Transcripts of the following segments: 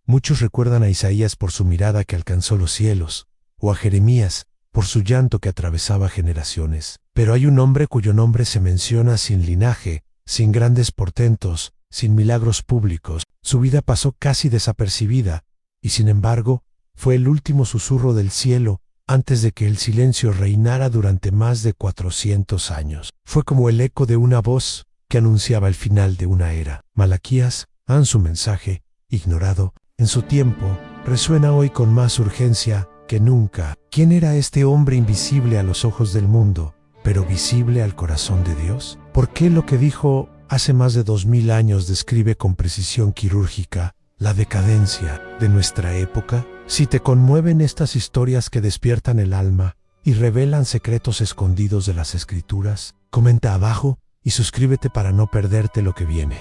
Muchos recuerdan a Isaías por su mirada que alcanzó los cielos, o a Jeremías por su llanto que atravesaba generaciones. Pero hay un hombre cuyo nombre se menciona sin linaje, sin grandes portentos, sin milagros públicos. Su vida pasó casi desapercibida, y sin embargo, fue el último susurro del cielo antes de que el silencio reinara durante más de 400 años. Fue como el eco de una voz que anunciaba el final de una era. Malaquías, su mensaje, ignorado en su tiempo, resuena hoy con más urgencia que nunca. ¿Quién era este hombre invisible a los ojos del mundo, pero visible al corazón de Dios? ¿Por qué lo que dijo hace más de 2000 años describe con precisión quirúrgica la decadencia de nuestra época? Si te conmueven estas historias que despiertan el alma y revelan secretos escondidos de las Escrituras, comenta abajo y suscríbete para no perderte lo que viene.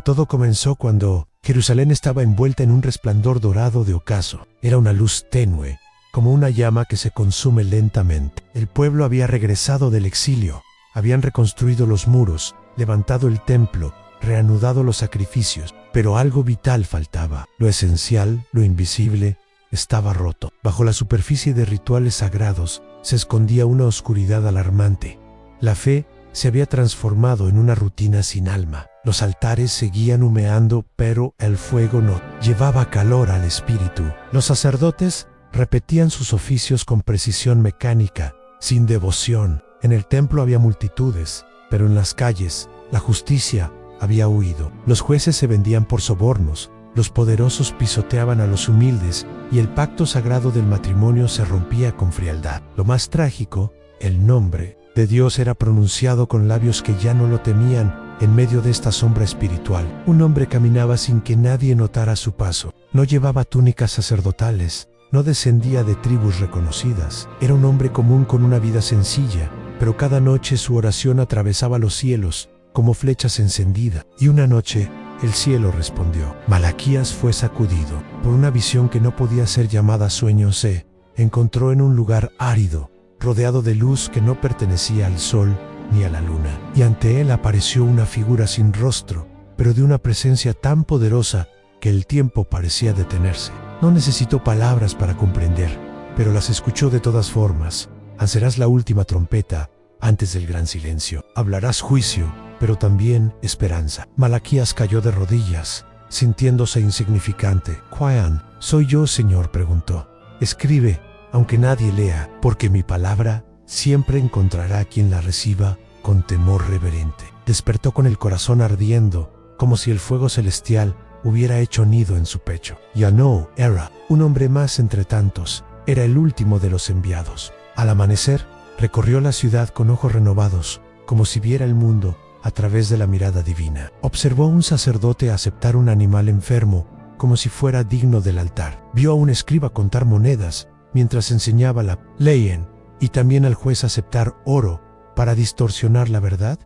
Todo comenzó cuando Jerusalén estaba envuelta en un resplandor dorado de ocaso. Era una luz tenue, como una llama que se consume lentamente. El pueblo había regresado del exilio, habían reconstruido los muros, levantado el templo, reanudado los sacrificios, pero algo vital faltaba. Lo esencial, lo invisible, estaba roto. Bajo la superficie de rituales sagrados se escondía una oscuridad alarmante. La fe se había transformado en una rutina sin alma. Los altares seguían humeando, pero el fuego no llevaba calor al espíritu. Los sacerdotes repetían sus oficios con precisión mecánica, sin devoción. En el templo había multitudes, pero en las calles la justicia había huido. Los jueces se vendían por sobornos, los poderosos pisoteaban a los humildes y el pacto sagrado del matrimonio se rompía con frialdad. Lo más trágico, el nombre de Dios era pronunciado con labios que ya no lo temían en medio de esta sombra espiritual. Un hombre caminaba sin que nadie notara su paso. No llevaba túnicas sacerdotales, no descendía de tribus reconocidas. Era un hombre común con una vida sencilla, pero cada noche su oración atravesaba los cielos como flechas encendidas. Y una noche, el cielo respondió. Malaquías fue sacudido por una visión que no podía ser llamada sueño. Se encontró en un lugar árido, rodeado de luz que no pertenecía al sol ni a la luna. Y ante él apareció una figura sin rostro, pero de una presencia tan poderosa que el tiempo parecía detenerse. No necesitó palabras para comprender, pero las escuchó de todas formas. Serás la última trompeta antes del gran silencio. Hablarás juicio, pero también esperanza. Malaquías cayó de rodillas, sintiéndose insignificante. «¿Quién soy yo, Señor?», preguntó. «Escribe, aunque nadie lea, porque mi palabra siempre encontrará quien la reciba con temor reverente». Despertó con el corazón ardiendo, como si el fuego celestial hubiera hecho nido en su pecho. Yanoh era un hombre más entre tantos. Era el último de los enviados. Al amanecer, recorrió la ciudad con ojos renovados, como si viera el mundo a través de la mirada divina. Observó a un sacerdote aceptar un animal enfermo, como si fuera digno del altar. Vio a un escriba contar monedas, mientras enseñaba la ley, y también al juez aceptar oro para distorsionar la verdad.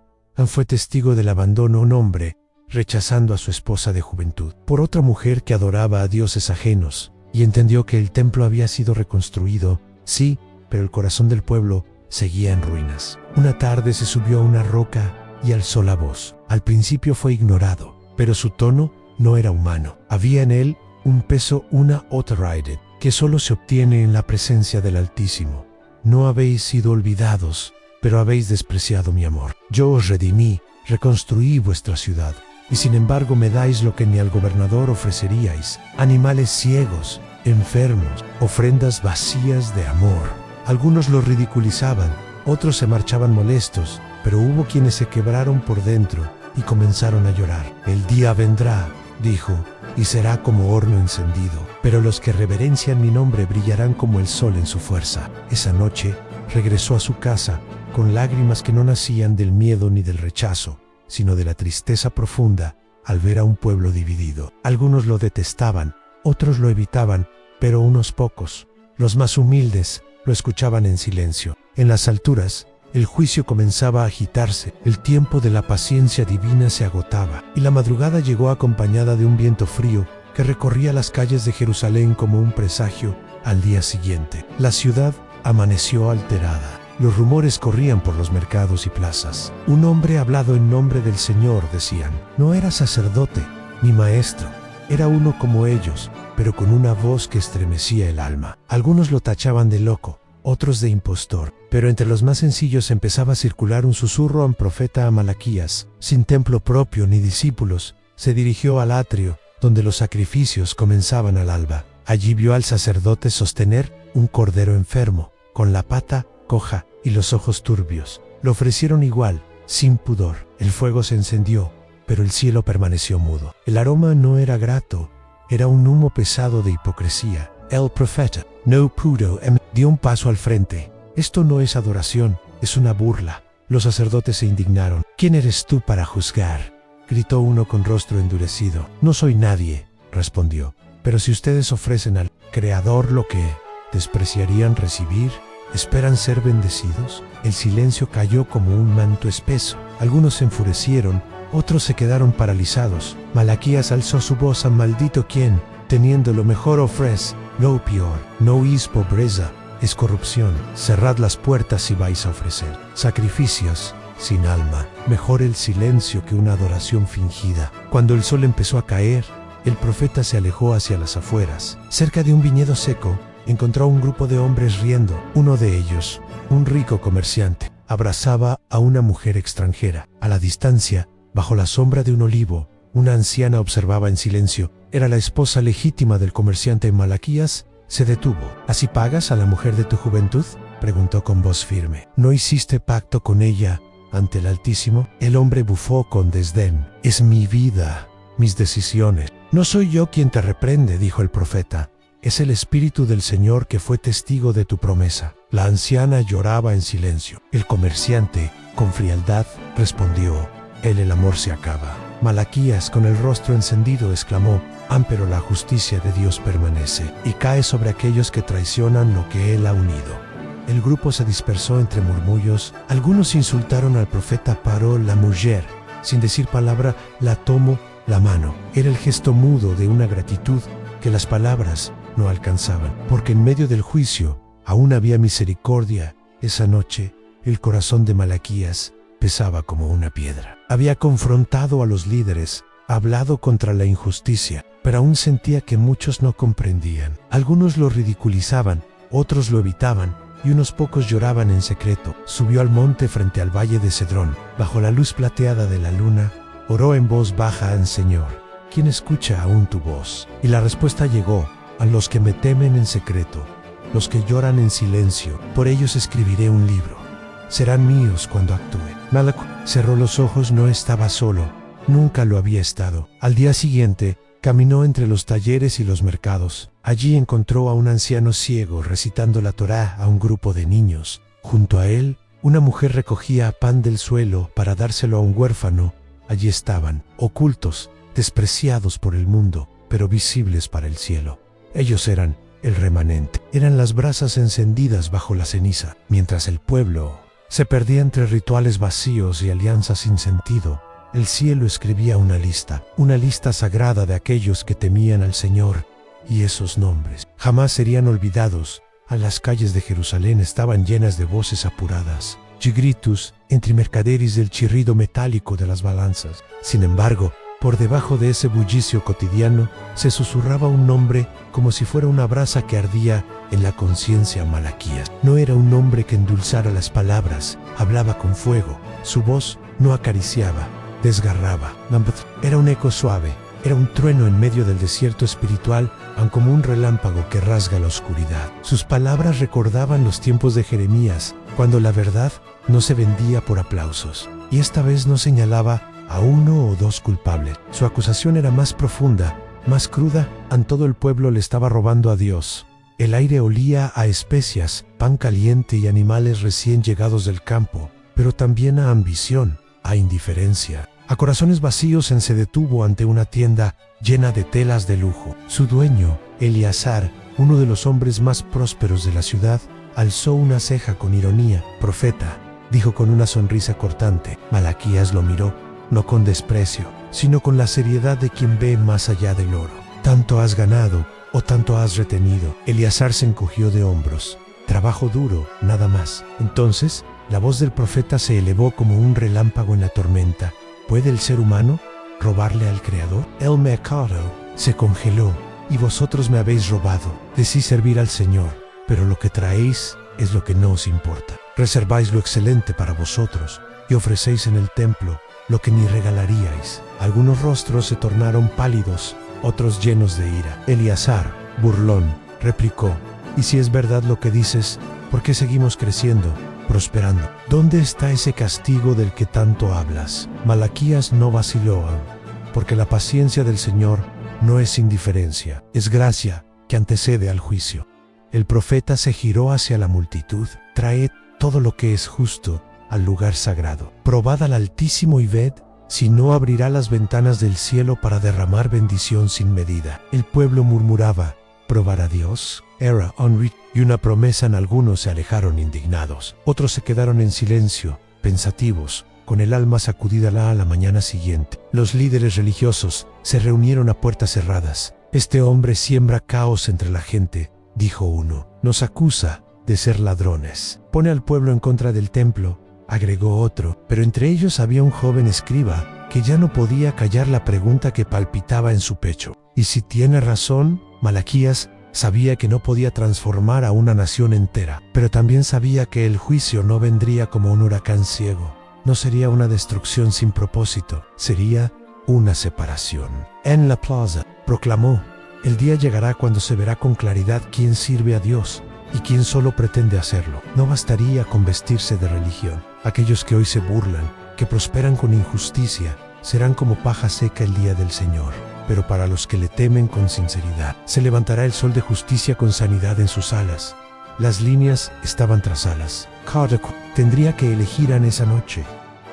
Fue testigo del abandono de un hombre, rechazando a su esposa de juventud, por otra mujer que adoraba a dioses ajenos, y entendió que el templo había sido reconstruido, sí, pero el corazón del pueblo seguía en ruinas. Una tarde se subió a una roca y alzó la voz. Al principio fue ignorado, pero su tono no era humano. Había en él un peso, una authority, que solo se obtiene en la presencia del Altísimo. No habéis sido olvidados, pero habéis despreciado mi amor. Yo os redimí, reconstruí vuestra ciudad, y sin embargo me dais lo que ni al gobernador ofreceríais: animales ciegos, enfermos, ofrendas vacías de amor. Algunos lo ridiculizaban, otros se marchaban molestos, pero hubo quienes se quebraron por dentro y comenzaron a llorar. El día vendrá, dijo, y será como horno encendido, pero los que reverencian mi nombre brillarán como el sol en su fuerza. Esa noche regresó a su casa con lágrimas que no nacían del miedo ni del rechazo, sino de la tristeza profunda al ver a un pueblo dividido. Algunos lo detestaban, otros lo evitaban, pero unos pocos, los más humildes, lo escuchaban en silencio. En las alturas, el juicio comenzaba a agitarse, el tiempo de la paciencia divina se agotaba, y la madrugada llegó acompañada de un viento frío que recorría las calles de Jerusalén como un presagio al día siguiente. La ciudad amaneció alterada. Los rumores corrían por los mercados y plazas. Un hombre hablado en nombre del Señor, decían. No era sacerdote ni maestro, era uno como ellos, pero con una voz que estremecía el alma. Algunos lo tachaban de loco, otros de impostor, pero entre los más sencillos empezaba a circular un susurro al profeta Malaquías. Sin templo propio ni discípulos, se dirigió al atrio, donde los sacrificios comenzaban al alba. Allí vio al sacerdote sostener un cordero enfermo, con la pata coja y los ojos turbios. Lo ofrecieron igual, sin pudor. El fuego se encendió, pero el cielo permaneció mudo. El aroma no era grato, era un humo pesado de hipocresía. El profeta no pudo dio un paso al frente. Esto no es adoración, es una burla. Los sacerdotes se indignaron. ¿Quién eres tú para juzgar?, gritó uno con rostro endurecido. No soy nadie, respondió. Pero si ustedes ofrecen al Creador lo que despreciarían recibir, ¿esperan ser bendecidos? El silencio cayó como un manto espeso. Algunos se enfurecieron, otros se quedaron paralizados. Malaquías alzó su voz a maldito quien, teniendo lo mejor ofrece lo peor. No es pobreza, es corrupción. Cerrad las puertas si vais a ofrecer sacrificios sin alma. Mejor el silencio que una adoración fingida. Cuando el sol empezó a caer, el profeta se alejó hacia las afueras. Cerca de un viñedo seco, encontró a un grupo de hombres riendo. Uno de ellos, un rico comerciante, abrazaba a una mujer extranjera. A la distancia, bajo la sombra de un olivo, una anciana observaba en silencio. Era la esposa legítima del comerciante. Malaquías se detuvo. ¿Así pagas a la mujer de tu juventud?, preguntó con voz firme. ¿No hiciste pacto con ella ante el Altísimo? El hombre bufó con desdén. Es mi vida, mis decisiones. No soy yo quien te reprende, dijo el profeta. Es el Espíritu del Señor que fue testigo de tu promesa. La anciana lloraba en silencio. El comerciante, con frialdad, respondió: el amor se acaba. Malaquías, con el rostro encendido, exclamó: pero la justicia de Dios permanece y cae sobre aquellos que traicionan lo que Él ha unido. El grupo se dispersó entre murmullos. Algunos insultaron al profeta, pero la mujer, sin decir palabra, la tomó la mano. Era el gesto mudo de una gratitud que las palabras no alcanzaban, porque en medio del juicio aún había misericordia. Esa noche, el corazón de Malaquías pesaba como una piedra. Había confrontado a los líderes, hablado contra la injusticia, pero aún sentía que muchos no comprendían. Algunos lo ridiculizaban, otros lo evitaban, y unos pocos lloraban en secreto. Subió al monte frente al valle de Cedrón. Bajo la luz plateada de la luna, oró en voz baja al Señor: ¿quién escucha aún tu voz? Y la respuesta llegó: a los que me temen en secreto, los que lloran en silencio. Por ellos escribiré un libro. Serán míos cuando actúe. Malaquías cerró los ojos. No estaba solo. Nunca lo había estado. Al día siguiente, caminó entre los talleres y los mercados. Allí encontró a un anciano ciego recitando la Torá a un grupo de niños. Junto a él, una mujer recogía pan del suelo para dárselo a un huérfano. Allí estaban, ocultos, despreciados por el mundo, pero visibles para el cielo. Ellos eran el remanente. Eran las brasas encendidas bajo la ceniza, mientras el pueblo se perdía entre rituales vacíos y alianzas sin sentido. El cielo escribía una lista sagrada de aquellos que temían al Señor, y esos nombres jamás serían olvidados. A las calles de Jerusalén estaban llenas de voces apuradas, y gritos entre mercaderes del chirrido metálico de las balanzas. Sin embargo, por debajo de ese bullicio cotidiano, se susurraba un nombre como si fuera una brasa que ardía en la conciencia. Malaquías no era un hombre que endulzara las palabras, hablaba con fuego. Su voz no acariciaba, desgarraba. Era un eco suave, era un trueno en medio del desierto espiritual, como un relámpago que rasga la oscuridad. Sus palabras recordaban los tiempos de Jeremías, cuando la verdad no se vendía por aplausos. Y esta vez no señalaba a uno o dos culpables. Su acusación era más profunda, más cruda. A todo el pueblo le estaba robando a Dios. El aire olía a especias, pan caliente y animales recién llegados del campo, pero también a ambición, a indiferencia, a corazones vacíos. Se detuvo ante una tienda llena de telas de lujo. Su dueño, Eleazar, uno de los hombres más prósperos de la ciudad, alzó una ceja con ironía. «Profeta», dijo con una sonrisa cortante. Malaquías lo miró, no con desprecio, sino con la seriedad de quien ve más allá del oro. «¿Tanto has ganado o tanto has retenido?». Eleazar se encogió de hombros. «Trabajo duro, nada más». Entonces, la voz del profeta se elevó como un relámpago en la tormenta. «¿Puede el ser humano robarle al Creador?». El mercado se congeló. y vosotros me habéis robado. Decís servir al Señor, pero lo que traéis es lo que no os importa. Reserváis lo excelente para vosotros y ofrecéis en el templo lo que ni regalaríais. Algunos rostros se tornaron pálidos, otros llenos de ira. Eleazar, burlón, replicó: «Y si es verdad lo que dices, ¿por qué seguimos creciendo, prosperando? ¿Dónde está ese castigo del que tanto hablas?» Malaquías no vaciló, porque la paciencia del Señor no es indiferencia, es gracia que antecede al juicio. El profeta se giró hacia la multitud: «Traed todo lo que es justo al lugar sagrado. Probad al Altísimo y ved si no abrirá las ventanas del cielo para derramar bendición sin medida». El pueblo murmuraba: «¿Probar a Dios?» Era Henry, y una promesa en algunos se alejaron indignados. Otros se quedaron en silencio, pensativos, con el alma sacudida a la mañana siguiente. Los líderes religiosos se reunieron a puertas cerradas. «Este hombre siembra caos entre la gente», dijo uno. «Nos acusa de ser ladrones. Pone al pueblo en contra del templo», agregó otro. Pero entre ellos había un joven escriba que ya no podía callar la pregunta que palpitaba en su pecho. ¿Y si tiene razón? Malaquías sabía que no podía transformar a una nación entera, pero también sabía que el juicio no vendría como un huracán ciego. No sería una destrucción sin propósito, sería una separación. En la plaza, proclamó: «El día llegará cuando se verá con claridad quién sirve a Dios y quién solo pretende hacerlo. No bastaría con vestirse de religión. Aquellos que hoy se burlan, que prosperan con injusticia, serán como paja seca el día del Señor. Pero para los que le temen con sinceridad, se levantará el sol de justicia con sanidad en sus alas». Las líneas estaban trazadas. Carter tendría que elegir en esa noche.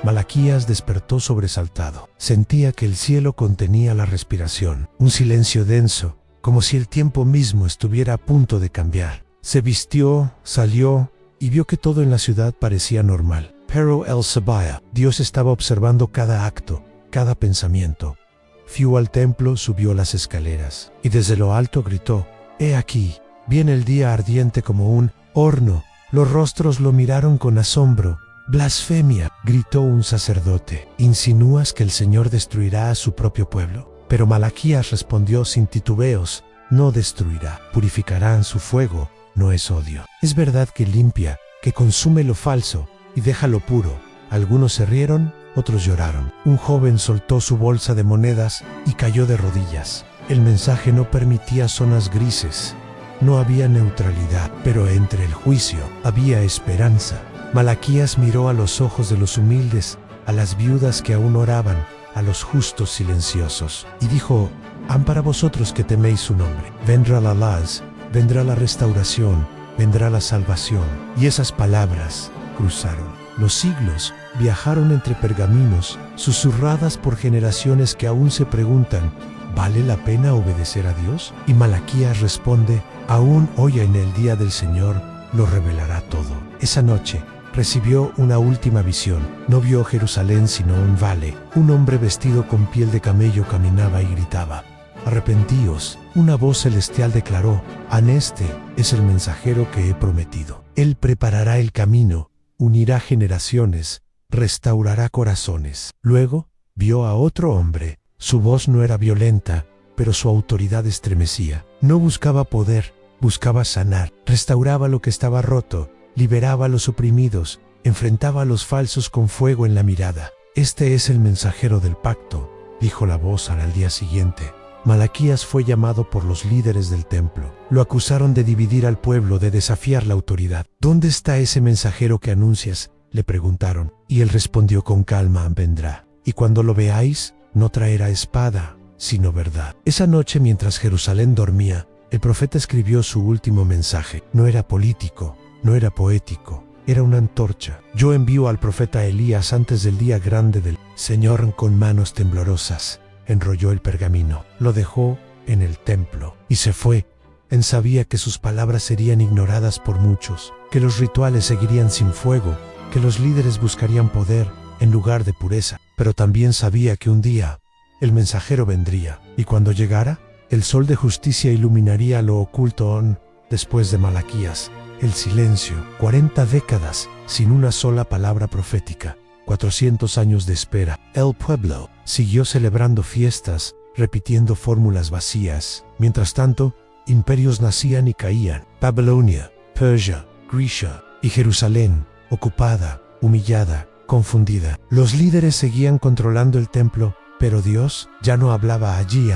Malaquías despertó sobresaltado. Sentía que el cielo contenía la respiración, un silencio denso, como si el tiempo mismo estuviera a punto de cambiar. Se vistió, salió y vio que todo en la ciudad parecía normal. Pero el Sabaya, Dios estaba observando cada acto, cada pensamiento. Fue al templo, subió las escaleras y desde lo alto gritó: «He aquí, viene el día ardiente como un horno». Los rostros lo miraron con asombro. «Blasfemia», gritó un sacerdote. «¿Insinúas que el Señor destruirá a su propio pueblo?» Pero Malaquías respondió sin titubeos: «No destruirá, purificará en su fuego, no es odio. Es verdad que limpia, que consume lo falso y deja lo puro». Algunos se rieron, otros lloraron. Un joven soltó su bolsa de monedas y cayó de rodillas. El mensaje no permitía zonas grises. No había neutralidad, pero entre el juicio había esperanza. Malaquías miró a los ojos de los humildes, a las viudas que aún oraban, a los justos silenciosos, y dijo: «Han para vosotros que teméis su nombre. Vendrá la paz, vendrá la restauración, vendrá la salvación». Y esas palabras cruzaron los siglos, viajaron entre pergaminos, susurradas por generaciones que aún se preguntan: ¿vale la pena obedecer a Dios? Y Malaquías responde: «Aún hoy en el día del Señor lo revelará todo». Esa noche recibió una última visión. No vio Jerusalén sino un valle. Un hombre vestido con piel de camello caminaba y gritaba: «Arrepentíos». Una voz celestial declaró: «Este es el mensajero que he prometido. Él preparará el camino, unirá generaciones, restaurará corazones». Luego vio a otro hombre. Su voz no era violenta, pero su autoridad estremecía. No buscaba poder, buscaba sanar. Restauraba lo que estaba roto, liberaba a los oprimidos, enfrentaba a los falsos con fuego en la mirada. «Este es el mensajero del pacto», dijo la voz al día siguiente. Malaquías fue llamado por los líderes del templo. Lo acusaron de dividir al pueblo, de desafiar la autoridad. «¿Dónde está ese mensajero que anuncias?», le preguntaron. Y él respondió con calma: «Vendrá. Y cuando lo veáis, no traerá espada, sino verdad». Esa noche, mientras Jerusalén dormía, el profeta escribió su último mensaje. No era político, no era poético, era una antorcha. «Yo envío al profeta Elías antes del día grande del Señor». Con manos temblorosas enrolló el pergamino, lo dejó en el templo y se fue. Él sabía que sus palabras serían ignoradas por muchos, que los rituales seguirían sin fuego, que los líderes buscarían poder en lugar de pureza. Pero también sabía que un día el mensajero vendría, y cuando llegara, el sol de justicia iluminaría lo oculto. Después de Malaquías, el silencio. 40 décadas sin una sola palabra profética. 400 años de espera. El pueblo siguió celebrando fiestas repitiendo fórmulas vacías. Mientras tanto, imperios nacían y caían. Babilonia, Persia, Grecia y Jerusalén, ocupada, humillada, confundida. Los líderes seguían controlando el templo, pero Dios ya no hablaba allí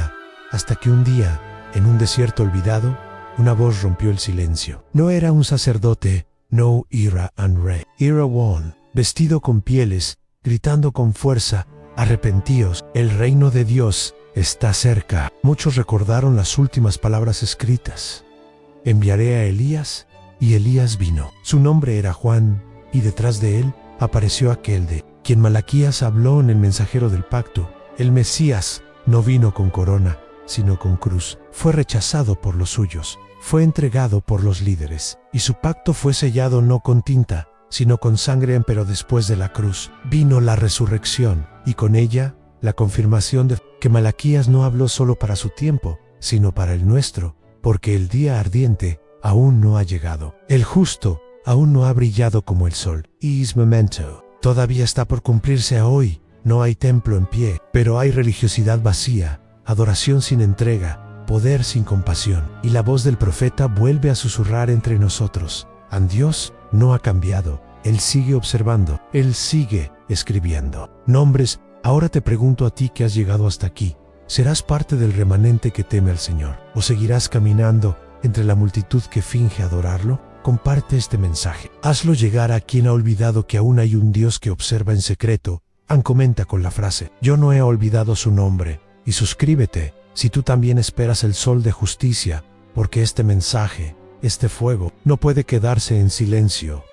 hasta que un día, en un desierto olvidado, una voz rompió el silencio. No era un sacerdote, no Ira and Rey. Ira One, vestido con pieles, gritando con fuerza, arrepentíos, el reino de Dios está cerca. Muchos recordaron las últimas palabras escritas. Enviaré a Elías, y Elías vino. Su nombre era Juan, y detrás de él apareció aquel de quien Malaquías habló en el mensajero del pacto. El Mesías no vino con corona, sino con cruz. Fue rechazado por los suyos, fue entregado por los líderes, y su pacto fue sellado no con tinta, sino con sangre. Pero después de la cruz vino la resurrección, y con ella la confirmación de que Malaquías no habló solo para su tiempo, sino para el nuestro, porque el día ardiente aún no ha llegado. El justo aún no ha brillado como el sol. Is memento. Todavía está por cumplirse hoy. No hay templo en pie, pero hay religiosidad vacía, adoración sin entrega, poder sin compasión. Y la voz del profeta vuelve a susurrar entre nosotros. Dios no ha cambiado. Él sigue observando. Él sigue escribiendo. Nombres. Ahora te pregunto a ti que has llegado hasta aquí. ¿Serás parte del remanente que teme al Señor? ¿O seguirás caminando entre la multitud que finge adorarlo? Comparte este mensaje. Hazlo llegar a quien ha olvidado que aún hay un Dios que observa en secreto. Comenta con la frase, yo no he olvidado su nombre. Y suscríbete si tú también esperas el sol de justicia, porque este mensaje, este fuego, no puede quedarse en silencio.